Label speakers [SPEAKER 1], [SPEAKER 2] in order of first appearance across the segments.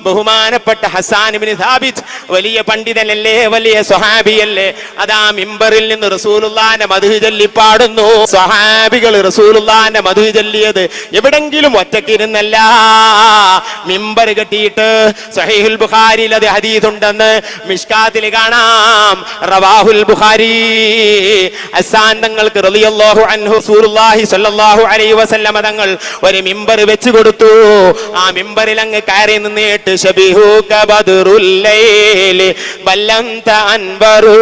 [SPEAKER 1] ബഹുമാനപ്പെട്ട ഹസ്സാൻ ഇബ്നു സാബിത്ത് വലിയ പണ്ഡിതനല്ലേ, വലിയ സ്വഹാബിയല്ലേ, അതാ മിമ്പറിൽ നിന്ന് റസൂലുള്ളാഹിന്റെ മദ്ഹ് ചൊല്ലി പാടുന്നു. സ്വഹാബികൾ റസൂലുള്ളാഹിന്റെ മദ്ഹ് ചൊല്ലിയത് എവിടെങ്കിലും ഒറ്റക്കിരുന്നല്ല, മിമ്പർ കെട്ടിയിട്ട്. സഹീഹുൽ ബുഖാരിയിൽ അത് ഹദീസ് ഉണ്ടെന്ന് മിഷ്കാത്തിൽ കാണാം. റവാഹുൽ ബുഖാരി. ഹസ്സാൻ തങ്ങൾക്ക് റളിയല്ലാഹു അൻഹു റസൂലുള്ളാഹി സ്വല്ലല്ലാഹു അലൈഹി വസല്ലം തങ്ങൾ ഒരു മിമ്പർ വെച്ച് കൊടുത്തു. ആ മിമ്പറിൽ അങ്ങ് കയറി നിന്നിട്ട് ശബീഹുക ബദ്റുൽ ലൈലി ബല്ലന്ത അൻവറു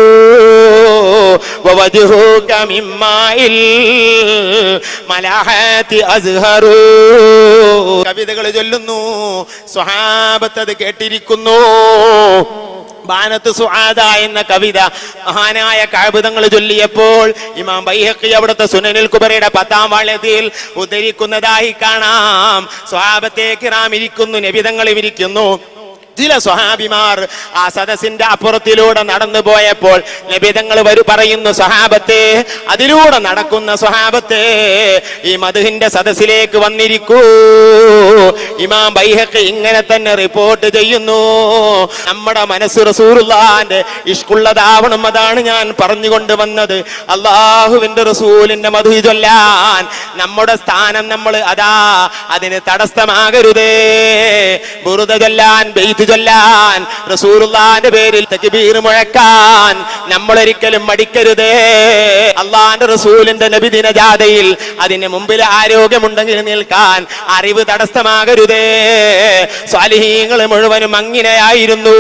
[SPEAKER 1] വവജ്ഹുക മിമ്മാഇൽ മലാഹതി അസ്ഹറു. കവിതകൾ ചൊല്ലുന്നു. സ്വഹാബത്ത് അത് കേട്ടിരിക്കുന്നു. ബാനത്ത് സുആദ എന്ന കവിത മഹാനായ കഅബ് തങ്ങൾ ചൊല്ലിയപ്പോൾ ഇമാം ബൈഹഖി അവിടുത്തെ സുനനുൽ കുബറയുടെ 10-ാം വാള്യത്തിൽ ഉദ്ധരിക്കുന്നതായി കാണാം. സ്വഹാബത്തെ കിറാം ഇരിക്കുന്നു, നബി തങ്ങൾ ഇരിക്കുന്നു. ചില സ്വഹാബിമാർ ആ സദസ്സിന്റെ അപ്പുറത്തിലൂടെ നടന്നു പോയപ്പോൾ നബി തങ്ങൾ പറയുന്നു, സ്വഹാബത്തെ, അതിലൂടെ നടക്കുന്ന സ്വഹാബത്തെ, ഈ മദ്ഹിന്റെ സദസ്സിലേക്ക് വന്നിരിക്കൂ. ഇമാം ബൈഹഖി ഇങ്ങനെ തന്നെ റിപ്പോർട്ട് ചെയ്യുന്നു. നമ്മുടെ മനസ്സ് റസൂലുള്ളാഹിന്റെ ഇഷ്കുള്ളതാവണം. അതാണ് ഞാൻ പറഞ്ഞുകൊണ്ട് വന്നത്. അള്ളാഹുവിന്റെ റസൂലിന്റെ മദ്ഹ് ചൊല്ലാൻ നമ്മുടെ സ്ഥാനം നമ്മൾ അതിന് തടസ്സമാകരുതേ. ബുറുദ ചൊല്ലാൻ, ബൈത്ത് ചൊല്ലാൻ, റസൂലുള്ളാഹിന്റെ പേരിൽ തക്ബീർ മുഴക്കാൻ നമ്മൾ ഒരിക്കലും മടിക്കരുതേ. അള്ളാഹിന്റെ റസൂലിന്റെ നബിദിന ജാഥയിൽ അതിന് മുമ്പിൽ ആരോഗ്യമുണ്ടെങ്കിൽ നിൽക്കാൻ അറിവ് തടസ്സമാകരുതേ. സ്വാലിഹീങ്ങൾ മുഴുവനും അങ്ങനെയായിരുന്നു.